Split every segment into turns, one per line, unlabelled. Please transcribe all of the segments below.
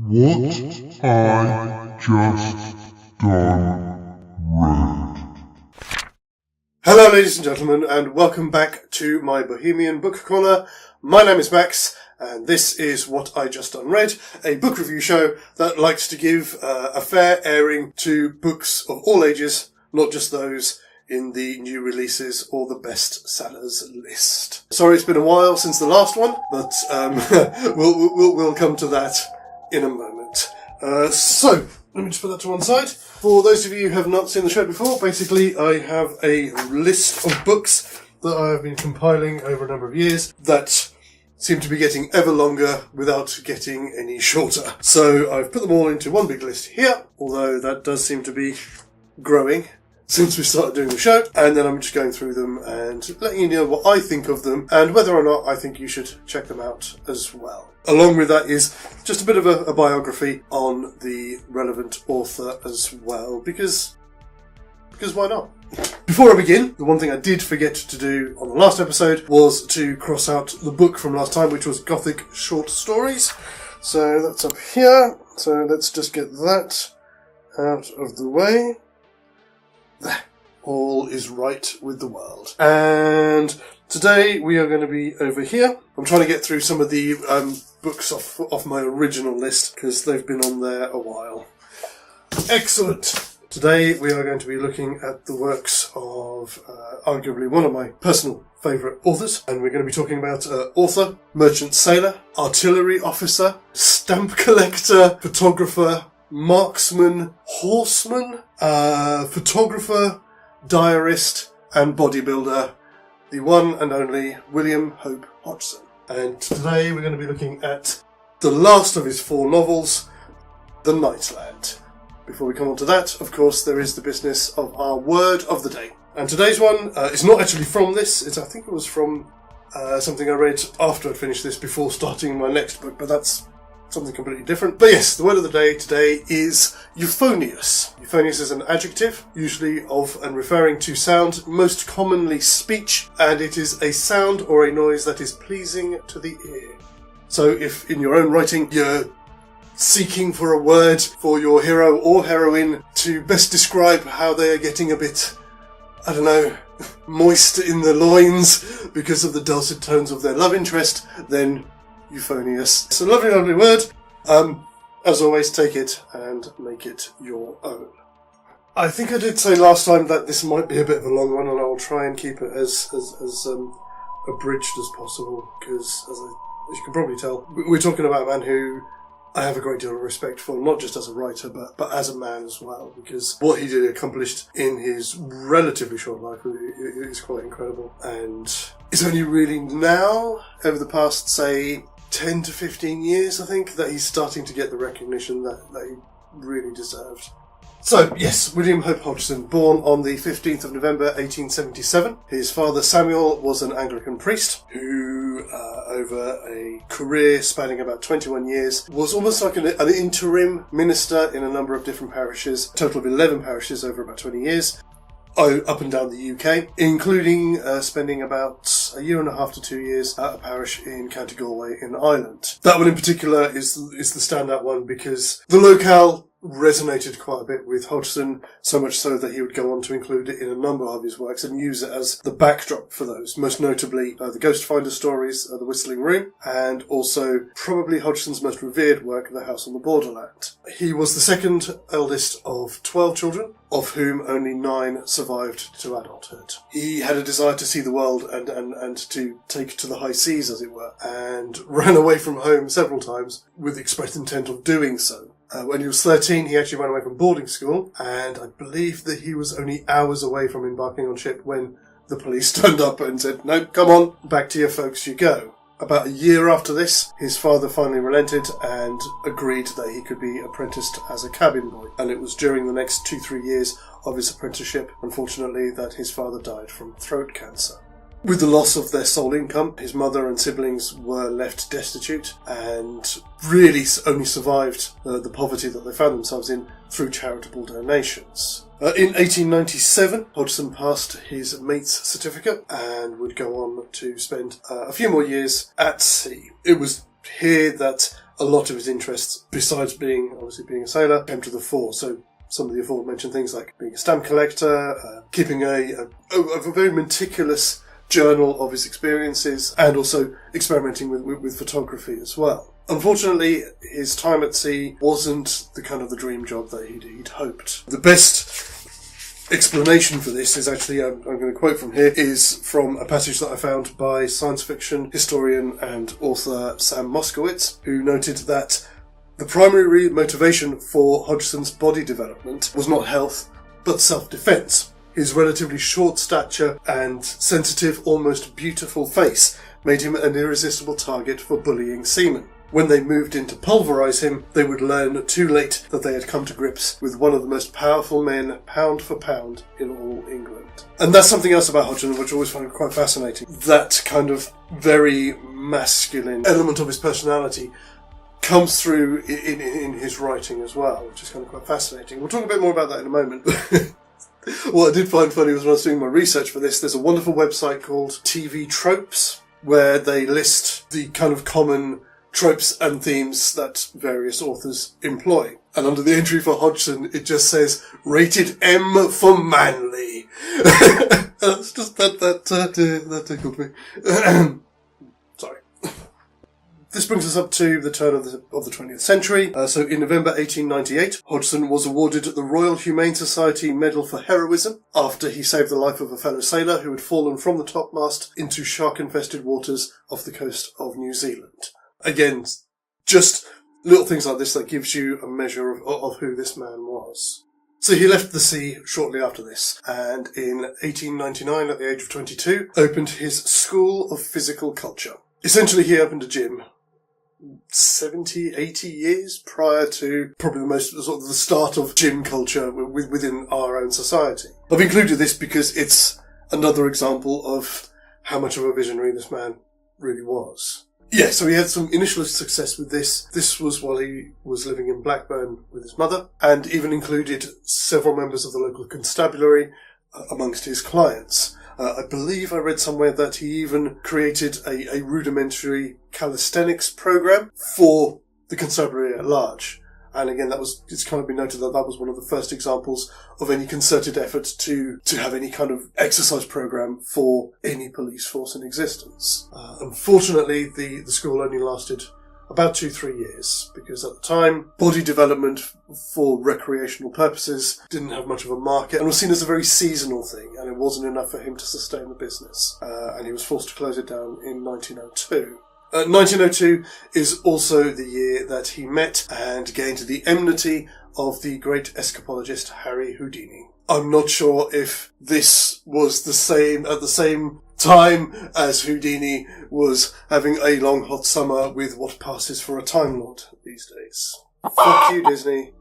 What I Just Don't Read.
Hello ladies and gentlemen, and welcome back to my Bohemian Book Corner. My name is Max, and this is What I Just Unread, a book review show that likes to give a fair airing to books of all ages, not just those in the new releases or the best sellers list. Sorry it's been a while since the last one, but we'll come to that in a moment. So, let me just put that to one side. For those of you who have not seen the show before, basically I have a list of books that I have been compiling over a number of years that seem to be getting ever longer without getting any shorter. So I've put them all into one big list here, although that does seem to be growing since we started doing the show, and then I'm just going through them and letting you know what I think of them and whether or not I think you should check them out as well. Along with that is just a bit of a biography on the relevant author as well, because why not? Before I begin, the one thing I did forget to do on the last episode was to cross out the book from last time, which was Gothic Short Stories. So that's up here. So let's just get that out of the way. There. All is right with the world. And today we are going to be over here. I'm trying to get through some of the books off my original list because they've been on there a while. Excellent. Today we are going to be looking at the works of arguably one of my personal favourite authors, and we're going to be talking about author, merchant sailor, artillery officer, stamp collector, photographer, marksman, horseman, photographer, diarist, and bodybuilder, the one and only William Hope Hodgson. And today we're going to be looking at the last of his 4 novels, The Nightland. Before we come on to that, of course, there is the business of our word of the day. And today's one is not actually from this. I think it was from something I read after I'd finished this before starting my next book, but that's something completely different. But yes, the word of the day today is euphonious. Euphonious is an adjective, usually of and referring to sound, most commonly speech, and it is a sound or a noise that is pleasing to the ear. So if in your own writing you're seeking for a word for your hero or heroine to best describe how they are getting a bit, I don't know, moist in the loins because of the dulcet tones of their love interest, then euphonious. It's a lovely, lovely word. As always, take it and make it your own. I think I did say last time that this might be a bit of a long one, and I will try and keep it as abridged as possible, because as you can probably tell, we're talking about a man who I have a great deal of respect for, not just as a writer, but as a man as well, because what he did accomplished in his relatively short life is quite incredible, and it's only really now, over the past, say, 10 to 15 years, I think, that he's starting to get the recognition that he really deserved. So, yes, William Hope Hodgson, born on the 15th of November 1877. His father, Samuel, was an Anglican priest who, over a career spanning about 21 years, was almost like an interim minister in a number of different parishes, a total of 11 parishes over about 20 years, up and down the UK, including spending about a year and a half to 2 years at a parish in County Galway in Ireland. That one in particular is the standout one because the locale resonated quite a bit with Hodgson, so much so that he would go on to include it in a number of his works and use it as the backdrop for those, most notably the Ghost Finder stories, The Whistling Room, and also probably Hodgson's most revered work, The House on the Borderland. He was the second eldest of 12 children, of whom only 9 survived to adulthood. He had a desire to see the world and to take to the high seas, as it were, and ran away from home several times with the express intent of doing so. When he was 13, he actually ran away from boarding school, and I believe that he was only hours away from embarking on ship when the police turned up and said, "No, come on, back to your folks you go." About a year after this, his father finally relented and agreed that he could be apprenticed as a cabin boy. And it was during the next 2-3 years of his apprenticeship, unfortunately, that his father died from throat cancer. With the loss of their sole income, his mother and siblings were left destitute and really only survived the poverty that they found themselves in through charitable donations. In 1897, Hodgson passed his mate's certificate and would go on to spend a few more years at sea. It was here that a lot of his interests, besides being a sailor, came to the fore. So some of the aforementioned things like being a stamp collector, keeping a very meticulous journal of his experiences, and also experimenting with photography as well. Unfortunately, his time at sea wasn't the dream job that he'd hoped. The best explanation for this is actually, I'm going to quote from here, is from a passage that I found by science fiction historian and author Sam Moskowitz, who noted that the primary motivation for Hodgson's body development was not health, but self-defense. His relatively short stature and sensitive, almost beautiful face made him an irresistible target for bullying seamen. When they moved in to pulverise him, they would learn too late that they had come to grips with one of the most powerful men, pound for pound, in all England. And that's something else about Hodgson, which I always find quite fascinating. That kind of very masculine element of his personality comes through in his writing as well, which is kind of quite fascinating. We'll talk a bit more about that in a moment. What I did find funny was when I was doing my research for this, there's a wonderful website called TV Tropes, where they list the kind of common tropes and themes that various authors employ. And under the entry for Hodgson, it just says, rated M for manly. That's just, that tickled me. Sorry. This brings us up to the turn of the 20th century. So in November 1898, Hodgson was awarded the Royal Humane Society Medal for Heroism after he saved the life of a fellow sailor who had fallen from the topmast into shark-infested waters off the coast of New Zealand. Again, just little things like this that gives you a measure of who this man was. So he left the sea shortly after this, and in 1899, at the age of 22, opened his School of Physical Culture. Essentially, he opened a gym 70, 80 years prior to probably the start of gym culture within our own society. I've included this because it's another example of how much of a visionary this man really was. Yeah, so he had some initial success with this. This was while he was living in Blackburn with his mother, and even included several members of the local constabulary amongst his clients. I believe I read somewhere that he even created a rudimentary calisthenics program for the constabulary at large. And again, it's kind of been noted that was one of the first examples of any concerted effort to have any kind of exercise program for any police force in existence. Unfortunately, the school only lasted about 2-3 years, because at the time, body development for recreational purposes didn't have much of a market and was seen as a very seasonal thing, and it wasn't enough for him to sustain the business. And he was forced to close it down in 1902. 1902 is also the year that he met and gained the enmity of the great escapologist Harry Houdini. I'm not sure if this was at the same time as Houdini was having a long hot summer with what passes for a Time Lord these days. Fuck you, Disney.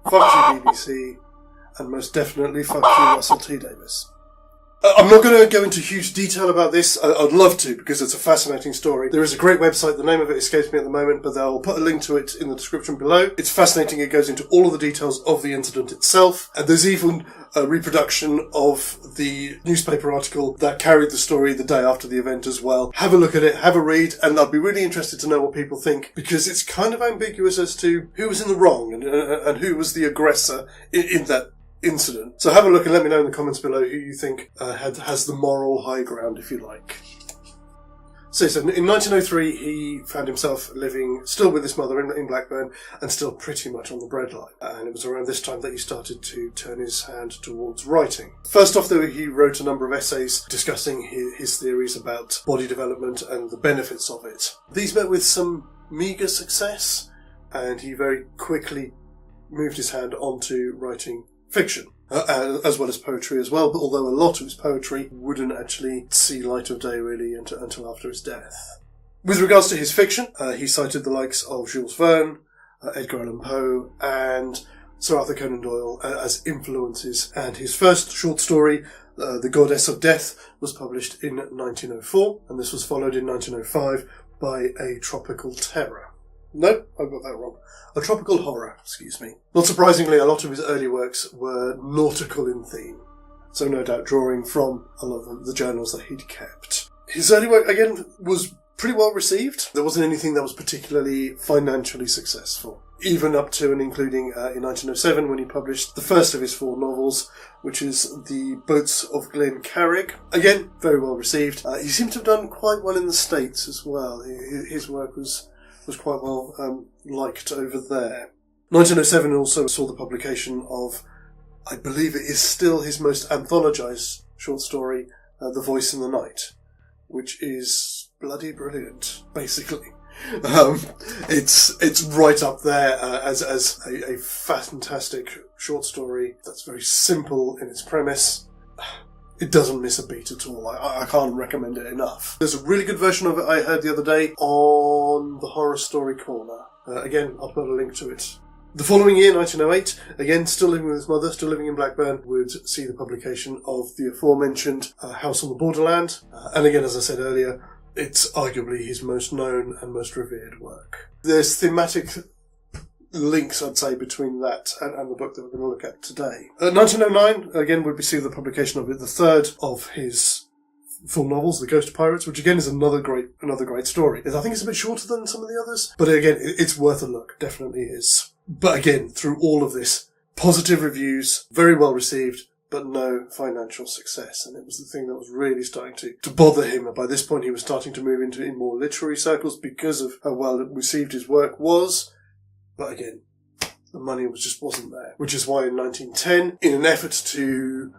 Fuck you, BBC. And most definitely fuck you, Russell T. Davies. I'm not going to go into huge detail about this. I'd love to, because it's a fascinating story. There is a great website, the name of it escapes me at the moment, but I'll put a link to it in the description below. It's fascinating, it goes into all of the details of the incident itself, and there's even a reproduction of the newspaper article that carried the story the day after the event as well. Have a look at it, have a read, and I'd be really interested to know what people think, because it's kind of ambiguous as to who was in the wrong and who was the aggressor in that incident. So have a look and let me know in the comments below who you think has the moral high ground, if you like. So in 1903, he found himself living still with his mother in Blackburn and still pretty much on the breadline. And it was around this time that he started to turn his hand towards writing. First off, though, he wrote a number of essays discussing his theories about body development and the benefits of it. These met with some meagre success, and he very quickly moved his hand onto writing fiction, as well as poetry as well, but although a lot of his poetry wouldn't actually see light of day really until after his death. With regards to his fiction, he cited the likes of Jules Verne, Edgar Allan Poe, and Sir Arthur Conan Doyle as influences, and his first short story, The Goddess of Death, was published in 1904, and this was followed in 1905 by A Tropical Terror. No, I got that wrong. A Tropical Horror, excuse me. Not surprisingly, a lot of his early works were nautical in theme, so no doubt drawing from a lot of the journals that he'd kept. His early work, again, was pretty well received. There wasn't anything that was particularly financially successful, even up to and including in 1907 when he published the first of his 4 novels, which is The Boats of Glen Carrig. Again, very well received. He seemed to have done quite well in the States as well. His work was quite well liked over there. 1907 also saw the publication of, I believe it is still his most anthologized short story, The Voice in the Night, which is bloody brilliant, basically. It's right up there as a fantastic short story that's very simple in its premise. It doesn't miss a beat at all. I can't recommend it enough. There's a really good version of it I heard the other day on the Horror Story Corner. Again, I'll put a link to it. The following year, 1908, again, still living with his mother, still living in Blackburn, would see the publication of the aforementioned House on the Borderland. And again, as I said earlier, it's arguably his most known and most revered work. There's thematic links, I'd say, between that and the book that we're going to look at today. 1909, again, would see the publication of it, the third of his full novels, The Ghost Pirates, which again is another great story. I think it's a bit shorter than some of the others, but again, it's worth a look. Definitely is. But again, through all of this, positive reviews, very well received, but no financial success. And it was the thing that was really starting to bother him. And by this point, he was starting to move into in more literary circles because of how well received his work was. But again, the money just wasn't there. Which is why in 1910, in an effort to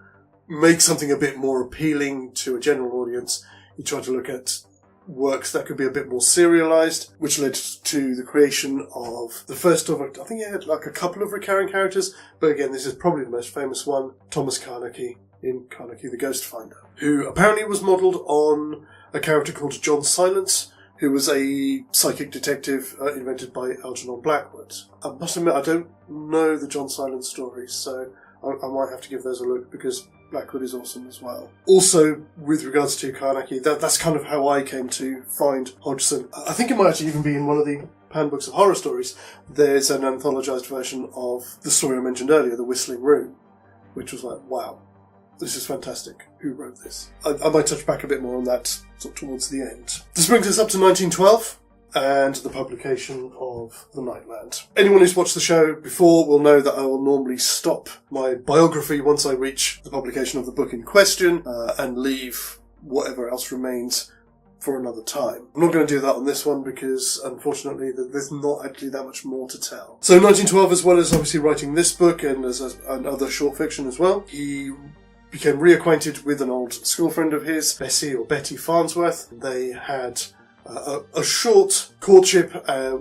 make something a bit more appealing to a general audience, he tried to look at works that could be a bit more serialized, which led to the creation of the first of, I think he had like a couple of recurring characters, but again, this is probably the most famous one, Thomas Carnacy in Carnacy the Ghost Finder, who apparently was modelled on a character called John Silence, who was a psychic detective invented by Algernon Blackwood. I must admit, I don't know the John Silence stories, so I might have to give those a look, because Blackwood is awesome as well. Also, with regards to Carnacy, that's kind of how I came to find Hodgson. I think it might actually even be in one of the Pan Books of Horror Stories. There's an anthologized version of the story I mentioned earlier, The Whistling Room, which was like, wow, this is fantastic. Who wrote this? I might touch back a bit more on that sort of towards the end. This brings us up to 1912. And the publication of The Nightland. Anyone who's watched the show before will know that I will normally stop my biography once I reach the publication of the book in question and leave whatever else remains for another time. I'm not going to do that on this one because, unfortunately, there's not actually that much more to tell. So 1912, as well as obviously writing this book and other short fiction as well, he became reacquainted with an old school friend of his, Betty Farnsworth. They had a short courtship,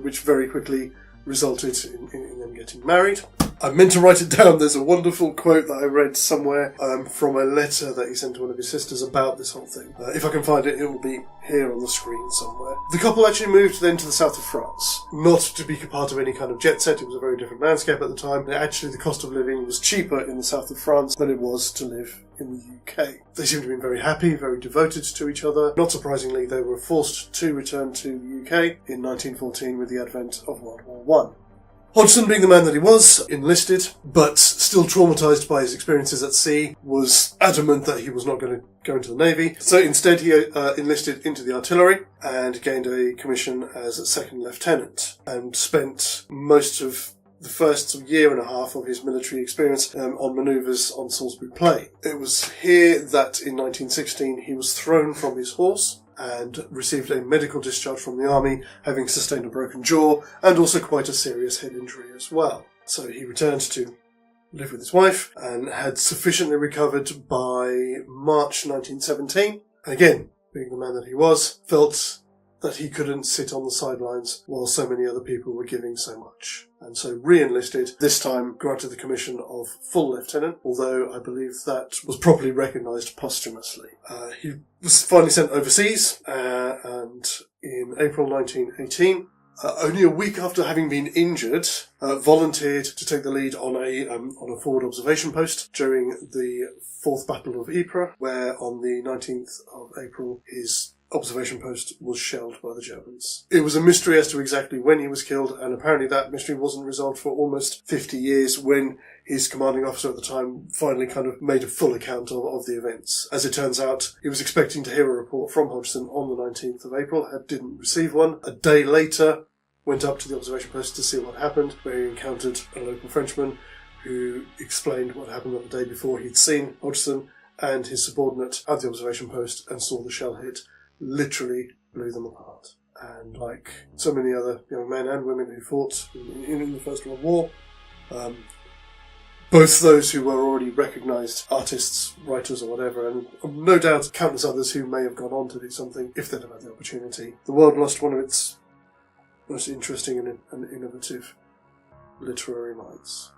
which very quickly resulted in them getting married. I meant to write it down. There's a wonderful quote that I read somewhere from a letter that he sent to one of his sisters about this whole thing. If I can find it, it will be here on the screen somewhere. The couple actually moved then to the south of France, not to be part of any kind of jet set. It was a very different landscape at the time. And actually, the cost of living was cheaper in the south of France than it was to live in the UK. They seemed to be very happy, very devoted to each other. Not surprisingly, they were forced to return to the UK in 1914 with the advent of World War I. Hodgson, being the man that he was, enlisted, but still traumatised by his experiences at sea, was adamant that he was not going to go into the Navy. So instead he enlisted into the artillery and gained a commission as a second lieutenant, and spent most of the first year and a half of his military experience on manoeuvres on Salisbury Plain. It was here that in 1916 he was thrown from his horse and received a medical discharge from the army, having sustained a broken jaw and also quite a serious head injury as well. So he returned to live with his wife and had sufficiently recovered by March 1917. And again, being the man that he was, felt that he couldn't sit on the sidelines while so many other people were giving so much. And so re-enlisted, this time granted the commission of full lieutenant, although I believe that was properly recognised posthumously. He was finally sent overseas, and in April 1918, only a week after having been injured, volunteered to take the lead on a forward observation post during the Fourth Battle of Ypres, where on the 19th of April his observation post was shelled by the Germans. It was a mystery as to exactly when he was killed, and apparently that mystery wasn't resolved for almost 50 years when his commanding officer at the time finally kind of made a full account of the events. As it turns out, he was expecting to hear a report from Hodgson on the 19th of April, didn't receive one. A day later, went up to the observation post to see what happened, where he encountered a local Frenchman who explained what happened on the day before. He'd seen Hodgson and his subordinate at the observation post and saw the shell hit, literally blew them apart. And like so many other young men and women who fought in the First World War, both those who were already recognised artists, writers or whatever, and no doubt countless others who may have gone on to do something if they'd have had the opportunity. The world lost one of its most interesting and innovative literary minds.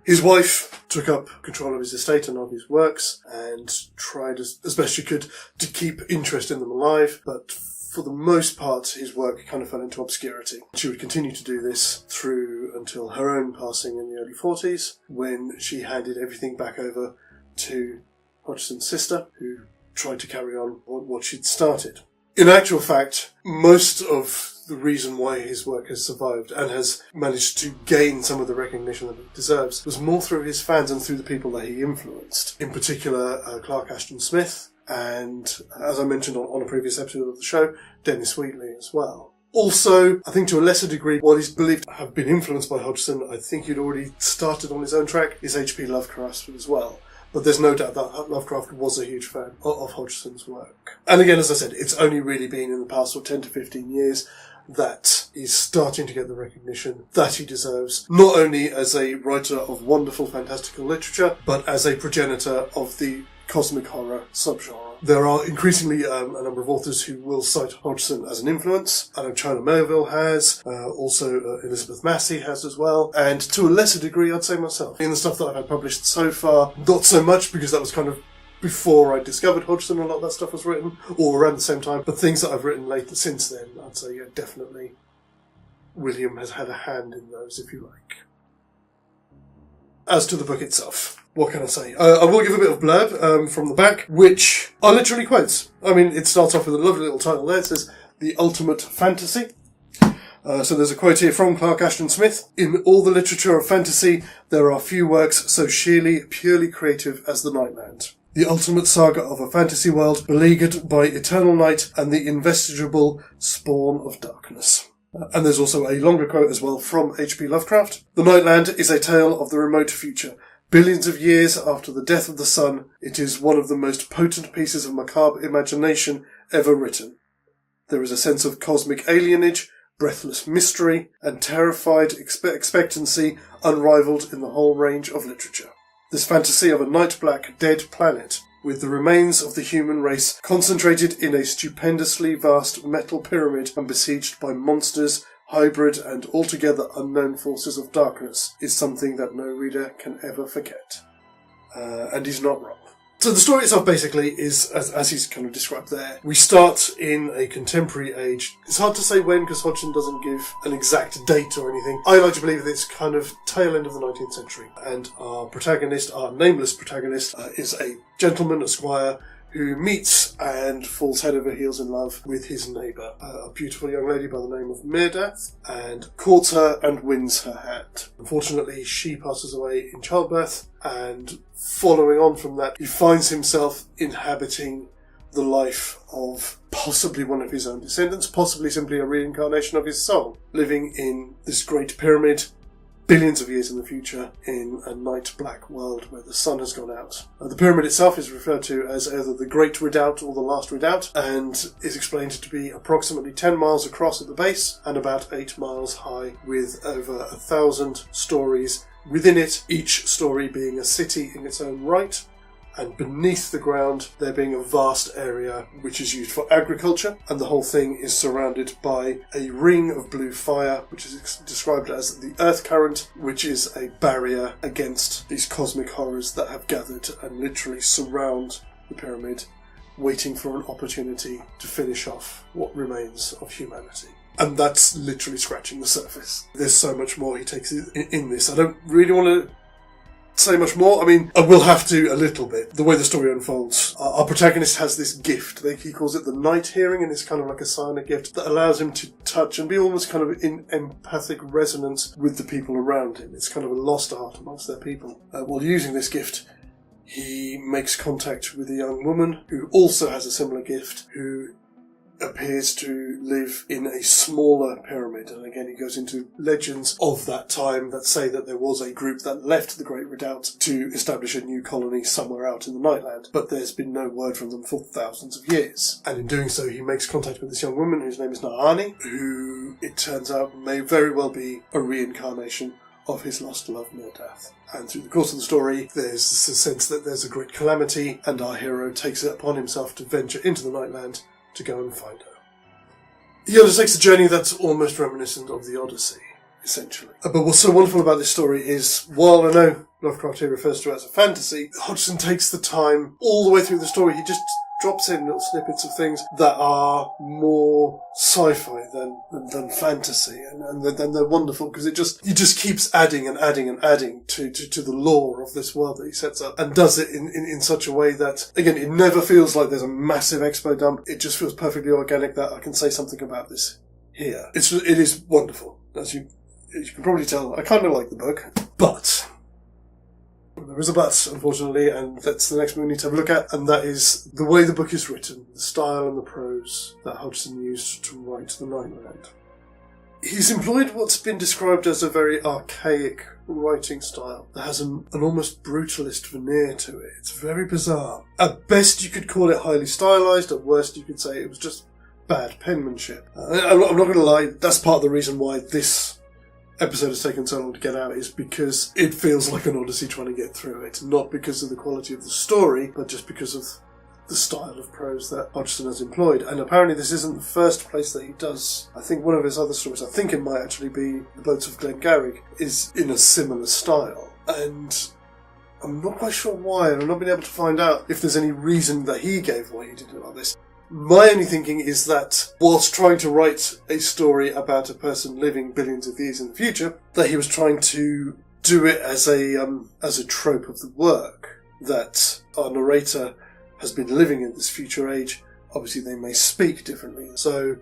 His wife took up control of his estate and of his works and tried as best she could to keep interest in them alive, but for the most part his work kind of fell into obscurity. She would continue to do this through until her own passing in the early 40s, when she handed everything back over to Hodgson's sister, who tried to carry on what she'd started. In actual fact, most of the reason why his work has survived and has managed to gain some of the recognition that it deserves was more through his fans and through the people that he influenced. In particular, Clark Ashton Smith and, as I mentioned on a previous episode of the show, Dennis Wheatley as well. Also, I think to a lesser degree, what is believed to have been influenced by Hodgson, I think he'd already started on his own track, is H.P. Lovecraft as well. But there's no doubt that Lovecraft was a huge fan of Hodgson's work. And again, as I said, it's only really been in the past 10 to 15 years that he's starting to get the recognition that he deserves, not only as a writer of wonderful, fantastical literature, but as a progenitor of the cosmic horror subgenre. There are increasingly a number of authors who will cite Hodgson as an influence. I know China Melville has, also Elizabeth Massey has as well, and to a lesser degree I'd say myself. In the stuff that I've had published so far, not so much because that was kind of before I discovered Hodgson, a lot of that stuff was written, or around the same time, but things that I've written later since then, I'd say yeah, definitely William has had a hand in those, if you like. As to the book itself, what can I say? I will give a bit of blurb from the back, which are literally quotes. I mean, it starts off with a lovely little title there. It says, "The Ultimate Fantasy." So there's a quote here from Clark Ashton Smith. "In all the literature of fantasy, there are few works so sheerly, purely creative as The Nightland. The ultimate saga of a fantasy world beleaguered by eternal night and the investigible spawn of darkness." And there's also a longer quote as well from H.P. Lovecraft. "The Nightland is a tale of the remote future. Billions of years after the death of the sun, it is one of the most potent pieces of macabre imagination ever written. There is a sense of cosmic alienage, breathless mystery, and terrified expectancy unrivaled in the whole range of literature. This fantasy of a night-black, dead planet, with the remains of the human race concentrated in a stupendously vast metal pyramid and besieged by monsters, hybrid and altogether unknown forces of darkness, is something that no reader can ever forget." And he's not wrong. So the story itself basically is, as he's kind of described there, we start in a contemporary age. It's hard to say when, because Hodgson doesn't give an exact date or anything. I like to believe that it's kind of tail end of the 19th century. And our protagonist, our nameless protagonist, is a gentleman, a squire, who meets and falls head over heels in love with his neighbour, a beautiful young lady by the name of Meredith, and courts her and wins her hand. Unfortunately, she passes away in childbirth, and following on from that, he finds himself inhabiting the life of possibly one of his own descendants, possibly simply a reincarnation of his soul, living in this great pyramid, billions of years in the future, in a night-black world where the sun has gone out. The pyramid itself is referred to as either the Great Redoubt or the Last Redoubt, and is explained to be approximately 10 miles across at the base and about 8 miles high, with over 1,000 stories within it, each story being a city in its own right, and beneath the ground there being a vast area which is used for agriculture, and the whole thing is surrounded by a ring of blue fire, which is described as the earth current, which is a barrier against these cosmic horrors that have gathered and literally surround the pyramid, waiting for an opportunity to finish off what remains of humanity. And that's literally scratching the surface. There's so much more he takes in this. I don't really want to say much more. I mean, I will have to a little bit. The way the story unfolds, our protagonist has this gift. He calls it the night hearing, and it's kind of like a psionic gift that allows him to touch and be almost kind of in empathic resonance with the people around him. It's kind of a lost art amongst their people. While using this gift, he makes contact with a young woman who also has a similar gift, who appears to live in a smaller pyramid. And again, he goes into legends of that time that say that there was a group that left the Great Redoubt to establish a new colony somewhere out in the Nightland, but there's been no word from them for thousands of years. And in doing so, he makes contact with this young woman whose name is Naani, who it turns out may very well be a reincarnation of his lost love Mirdath. And through the course of the story, there's a sense that there's a great calamity, and our hero takes it upon himself to venture into the Nightland to go and find her. He undertakes a journey that's almost reminiscent of the Odyssey, essentially. But what's so wonderful about this story is, while I know Lovecraft here refers to it as a fantasy, Hodgson takes the time all the way through the story. He just drops in little snippets of things that are more sci-fi than fantasy, and they're wonderful because he just keeps adding and adding and adding to the lore of this world that he sets up, and does it in such a way that, again, it never feels like there's a massive expo dump. It just feels perfectly organic that I can say something about this here. It is wonderful. As you can probably tell, I kind of like the book, but there is a but, unfortunately, and that's the next one we need to have a look at, and that is the way the book is written, the style and the prose that Hodgson used to write The Nightland. He's employed what's been described as a very archaic writing style that has an almost brutalist veneer to it. It's very bizarre. At best, you could call it highly stylized. At worst, you could say it was just bad penmanship. I'm not going to lie, that's part of the reason why this episode has taken so long to get out, is because it feels like an odyssey trying to get through it. Not because of the quality of the story, but just because of the style of prose that Hodgson has employed. And apparently this isn't the first place that he does. I think one of his other stories, I think it might actually be The Boats of Glengarrick, is in a similar style. And I'm not quite sure why, and I've not been able to find out if there's any reason that he gave why he did it like this. My only thinking is that whilst trying to write a story about a person living billions of years in the future, that he was trying to do it as a trope of the work, that our narrator has been living in this future age. Obviously they may speak differently. So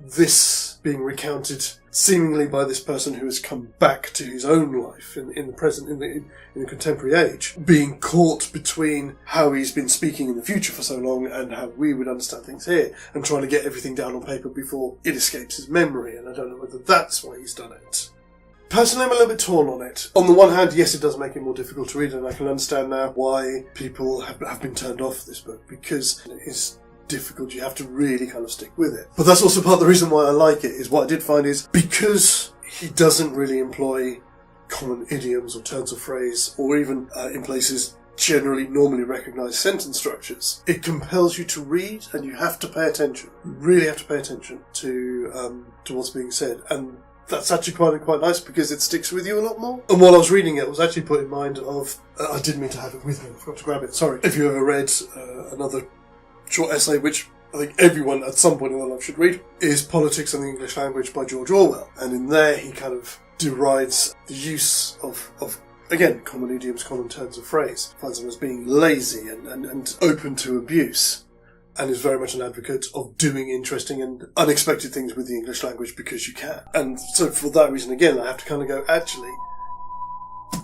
this being recounted seemingly by this person who has come back to his own life in the present, in the contemporary age, being caught between how he's been speaking in the future for so long and how we would understand things here, and trying to get everything down on paper before it escapes his memory. And I don't know whether that's why he's done it. Personally, I'm a little bit torn on it. On the one hand, yes, it does make it more difficult to read, and I can understand now why people have been turned off this book, because it is difficult. You have to really kind of stick with it. But that's also part of the reason why I like it, is what I did find is because he doesn't really employ common idioms or turns of phrase, or even in places generally normally recognised sentence structures, it compels you to read, and you have to pay attention. You really have to pay attention to what's being said. And that's actually quite nice, because it sticks with you a lot more. And while I was reading it, I was actually put in mind of... I didn't mean to have it with me, I forgot to grab it, sorry. If you ever read another short essay, which I think everyone at some point in their life should read, is Politics and the English Language by George Orwell. And in there, he kind of derides the use of again, common idioms, common turns of phrase. Finds them as being lazy and open to abuse. And is very much an advocate of doing interesting and unexpected things with the English language because you can. And so for that reason, again, I have to kind of go, actually,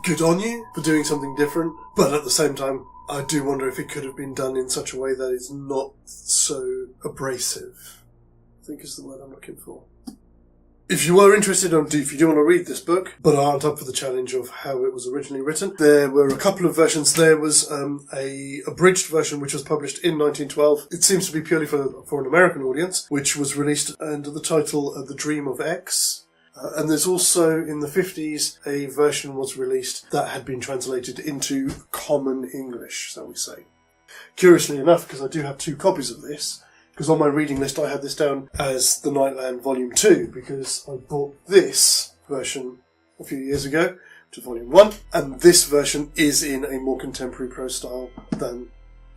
good on you for doing something different. But at the same time, I do wonder if it could have been done in such a way that it's not so abrasive, I think is the word I'm looking for. If you are interested, if you do want to read this book, but aren't up for the challenge of how it was originally written, there were a couple of versions. There was a abridged version which was published in 1912. It seems to be purely for an American audience, which was released under the title The Dream of X. And there's also, in the 50s, a version was released that had been translated into common English, shall we say. Curiously enough, because I do have 2 copies of this, because on my reading list I had this down as The Nightland Volume 2, because I bought this version a few years ago, to Volume 1, and this version is in a more contemporary prose style than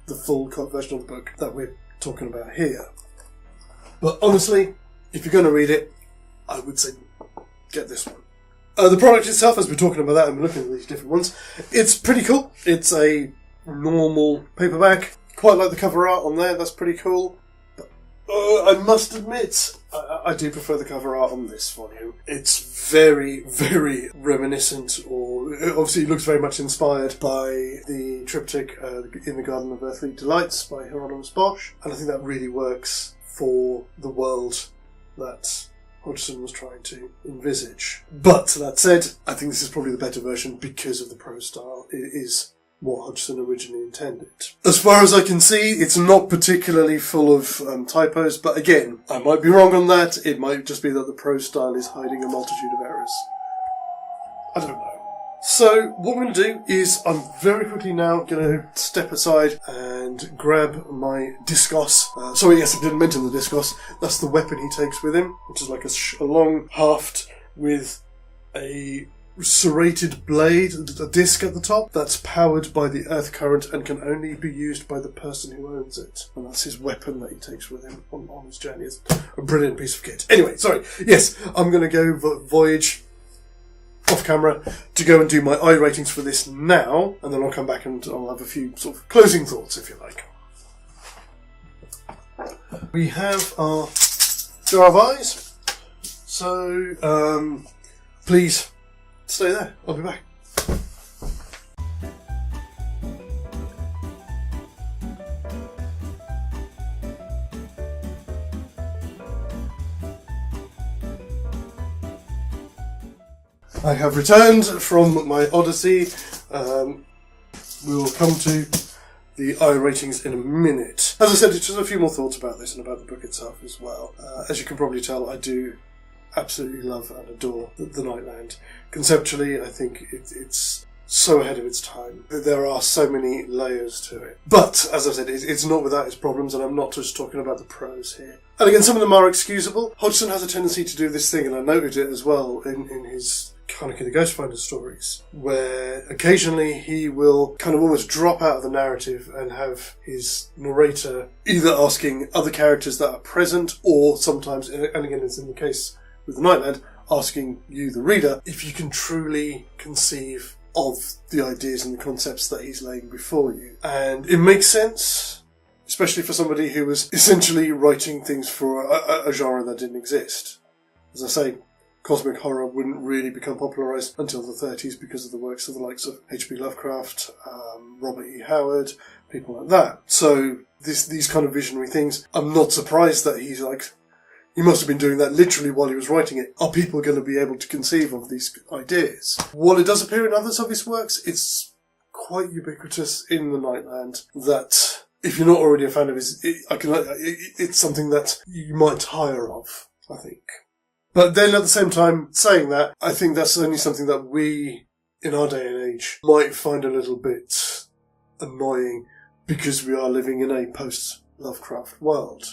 the full version of the book that we're talking about here. But honestly, if you're going to read it, I would say get this one. The product itself, as we're talking about that and we're looking at these different ones, it's pretty cool. It's a normal paperback. Quite like the cover art on there, that's pretty cool. But, I must admit, I do prefer the cover art on this volume. It's very, very reminiscent, or obviously it looks very much inspired by the triptych In the Garden of Earthly Delights by Hieronymus Bosch, and I think that really works for the world that Hodgson was trying to envisage. But that said, I think this is probably the better version because of the prose style. It is what Hodgson originally intended. As far as I can see, it's not particularly full of typos, but again, I might be wrong on that. It might just be that the prose style is hiding a multitude of errors. I don't know. So, what I'm going to do is I'm very quickly now going to step aside and grab my discos. Sorry, yes, I didn't mention the discos. That's the weapon he takes with him, which is like a long haft with a serrated blade, a disc at the top, that's powered by the earth current and can only be used by the person who owns it. And that's his weapon that he takes with him on his journey. It's a brilliant piece of kit. Anyway, sorry. Yes, I'm going to go voyage off camera to go and do my I ratings for this now, and then I'll come back and I'll have a few sort of closing thoughts, if you like. We have our jar of eyes, so please stay there, I'll be back. I have returned from my odyssey. We'll come to the I ratings in a minute. As I said, just a few more thoughts about this and about the book itself as well. As you can probably tell, I do absolutely love and adore the Nightland. Conceptually, I think it's so ahead of its time. There are so many layers to it. But, as I said, it's not without its problems, and I'm not just talking about the prose here. And again, some of them are excusable. Hodgson has a tendency to do this thing, and I noted it as well in his Kaneki the Ghostfinder stories, where occasionally he will kind of almost drop out of the narrative and have his narrator either asking other characters that are present, or sometimes, and again it's in the case with the Nightland, asking you, the reader, if you can truly conceive of the ideas and the concepts that he's laying before you. And it makes sense, especially for somebody who was essentially writing things for a genre that didn't exist. As I say, cosmic horror wouldn't really become popularised until the 30s because of the works of the likes of H.P. Lovecraft, Robert E. Howard, people like that. So these kind of visionary things, I'm not surprised that he's like, he must have been doing that literally while he was writing it. Are people going to be able to conceive of these ideas? While it does appear in others of his works, it's quite ubiquitous in the Nightland that if you're not already a fan of his, it's something that you might tire of, I think. But then at the same time, saying that, I think that's only something that we, in our day and age, might find a little bit annoying because we are living in a post-Lovecraft world.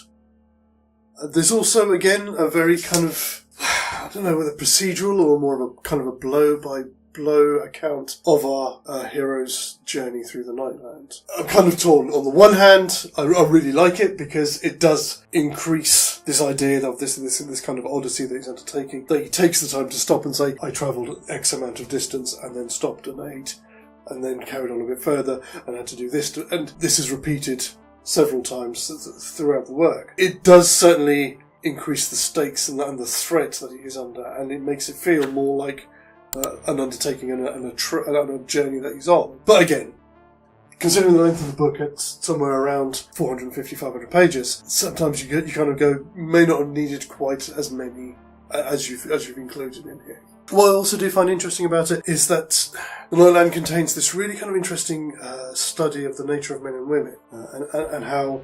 There's also, again, a very kind of, I don't know, whether procedural or more of a kind of a blow-by-blow account of our hero's journey through the Nightland. I'm kind of torn. On the one hand, I really like it because it does increase this idea of this kind of odyssey that he's undertaking, that he takes the time to stop and say, I travelled X amount of distance and then stopped and ate, and then carried on a bit further and had to do this. And this is repeated several times throughout the work. It does certainly increase the stakes and the threat that he is under, and it makes it feel more like an undertaking and a journey that he's on. But again, considering the length of the book at somewhere around 450, 500 pages, sometimes you kind of go, may not have needed quite as many as you've included in here. What I also do find interesting about it is that the Nightland contains this really kind of interesting study of the nature of men and women, and how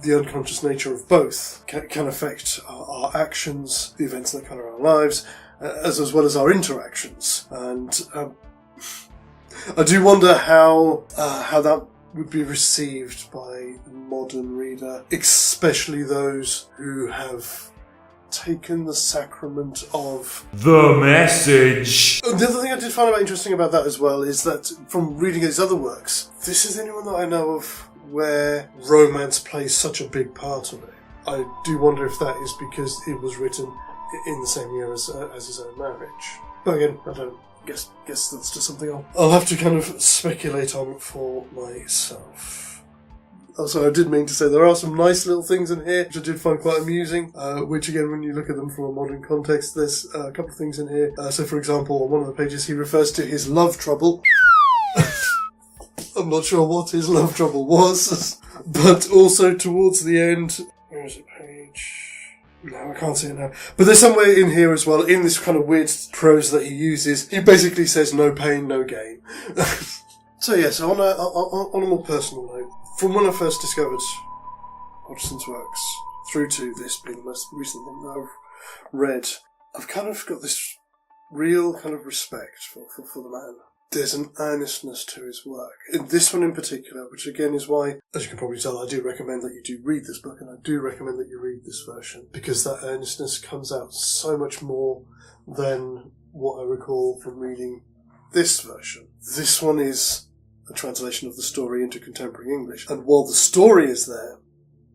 the unconscious nature of both can affect our actions, the events that colour our lives, as well as our interactions. And I do wonder how that would be received by the modern reader, especially those who have taken the sacrament of
the message.
The other thing I did find interesting about that as well is that from reading his other works, this is the only one that I know of where romance plays such a big part of it. I do wonder if that is because it was written in the same year as his own marriage. But again, I don't guess that's just something I'll have to kind of speculate on for myself. Also, I did mean to say there are some nice little things in here, which I did find quite amusing, which again, when you look at them from a modern context, there's a couple of things in here. So for example, on one of the pages he refers to his love trouble. I'm not sure what his love trouble was, but also towards the end, where is it, page? No, I can't see it now. But there's somewhere in here as well, in this kind of weird prose that he uses, he basically says no pain, no gain. So yes, on a more personal note, from when I first discovered Hodgson's works through to this being the most recent thing that I've read, I've kind of got this real kind of respect for the man. There's an earnestness to his work. In this one in particular, which again is why, as you can probably tell, I do recommend that you do read this book, and I do recommend that you read this version, because that earnestness comes out so much more than what I recall from reading this version. This one is a translation of the story into contemporary English. And while the story is there,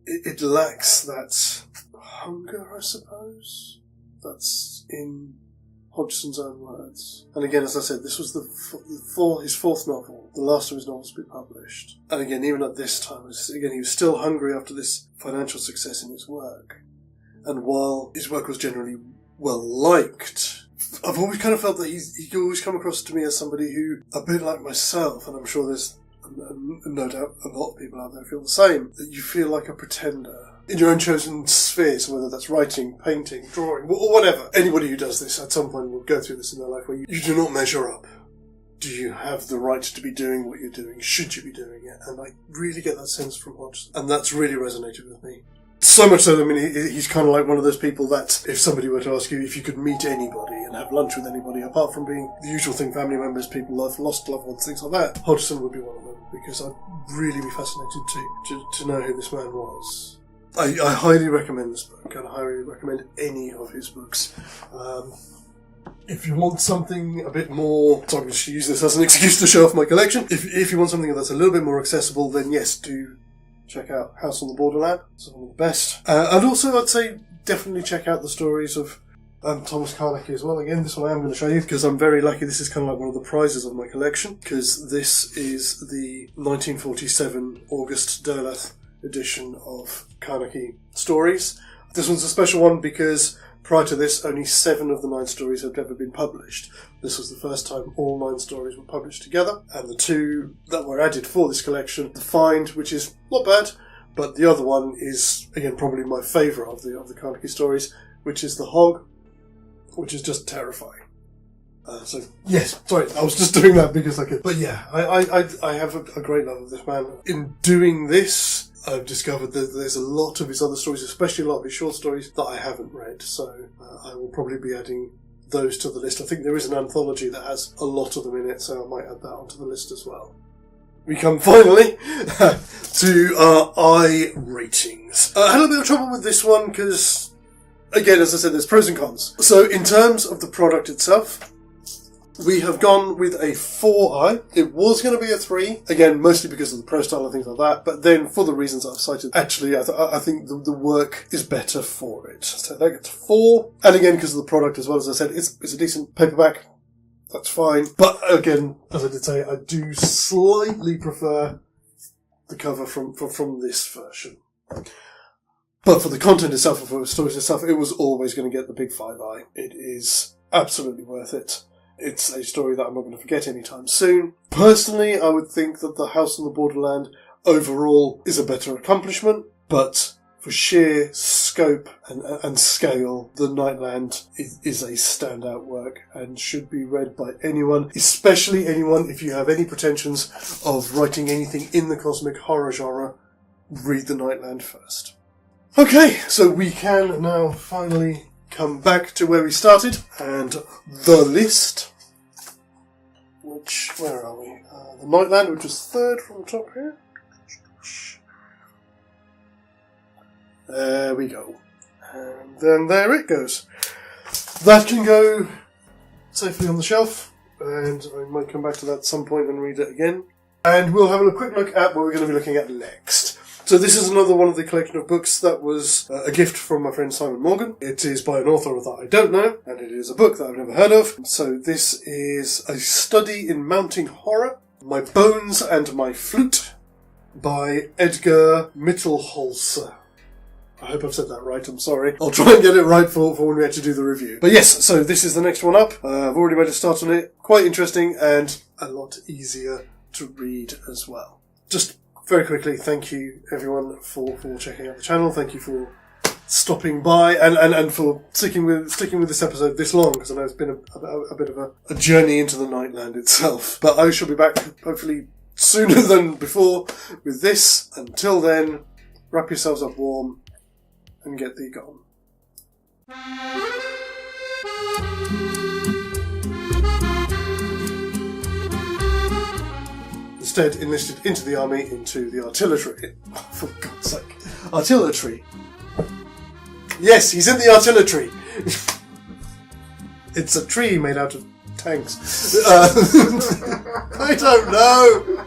it lacks that hunger, I suppose, that's in Hodgson's own words. And again, as I said, this was his fourth novel. The last of his novels to be published. And again, even at this time, he was still hungry after this financial success in his work. And while his work was generally well liked, I've always kind of felt that he always come across to me as somebody who, a bit like myself, and I'm sure there's no doubt a lot of people out there feel the same, that you feel like a pretender in your own chosen sphere, so whether that's writing, painting, drawing, or whatever. Anybody who does this at some point will go through this in their life where you do not measure up. Do you have the right to be doing what you're doing? Should you be doing it? And I really get that sense from Hodgson, and that's really resonated with me. So much so, I mean, he's kind of like one of those people that if somebody were to ask you if you could meet anybody and have lunch with anybody, apart from being the usual thing, family members, people love, lost loved ones, things like that, Hodgson would be one of them, because I'd really be fascinated to know who this man was. I highly recommend this book, and I highly recommend any of his books. If you want something a bit more, so I'm going to use this as an excuse to show off my collection, if you want something that's a little bit more accessible, then yes, do check out House on the Borderland. It's one of the best. And also, I'd say definitely check out the stories of Thomas Carnacy as well. Again, this one I am going to show you because I'm very lucky. This is kind of like one of the prizes of my collection, because this is the 1947 August Derleth edition of Carnacy stories. This one's a special one because prior to this, only 7 of the 9 stories had ever been published. This was the first time all 9 stories were published together, and the 2 that were added for this collection, The Find, which is not bad, but the other one is, again, probably my favourite of the Carnacy stories, which is The Hog, which is just terrifying. So, yes, sorry, I was just doing that because I could. But yeah, I have a great love of this man. In doing this, I've discovered that there's a lot of his other stories, especially a lot of his short stories, that I haven't read. So I will probably be adding those to the list. I think there is an anthology that has a lot of them in it, so I might add that onto the list as well. We come finally to our I ratings. I had a bit of trouble with this one because, again, as I said, there's pros and cons. So in terms of the product itself, we have gone with a 4i. It was going to be a 3, again, mostly because of the pro style and things like that, but then for the reasons I've cited, actually, I think the work is better for it. So that gets 4, and again, because of the product as well, as I said, it's a decent paperback. That's fine. But again, as I did say, I do slightly prefer the cover from this version. But for the content itself, and for the stories itself, it was always going to get the big 5i. It is absolutely worth it. It's a story that I'm not going to forget anytime soon. Personally, I would think that The House on the Borderland overall is a better accomplishment, but for sheer scope and scale, The Nightland is a standout work and should be read by anyone, especially anyone if you have any pretensions of writing anything in the cosmic horror genre. Read The Nightland first. Okay, so we can now finally come back to where we started, and the list, which, where are we? The Nightland, which is 3rd from the top here. There we go. And then there it goes. That can go safely on the shelf, and I might come back to that at some point and read it again. And we'll have a quick look at what we're going to be looking at next. So this is another one of the collection of books that was a gift from my friend Simon Morgan. It is by an author that I don't know, and it is a book that I've never heard of. So this is A Study in Mounting Horror, My Bones and My Flute, by Edgar Mittelholzer. I hope I've said that right, I'm sorry. I'll try and get it right for when we actually do the review. But yes, so this is the next one up. I've already made a start on it. Quite interesting and a lot easier to read as well. Just very quickly, thank you everyone for checking out the channel. Thank you for stopping by and for sticking with this episode this long, because I know it's been a bit of a journey into the Nightland itself. But I shall be back hopefully sooner than before with this. Until then, wrap yourselves up warm and get thee gone. Instead, enlisted into the army, into the artillery. Oh, for God's sake. Artillery. Yes, he's in the artillery. It's a tree made out of tanks. I don't know.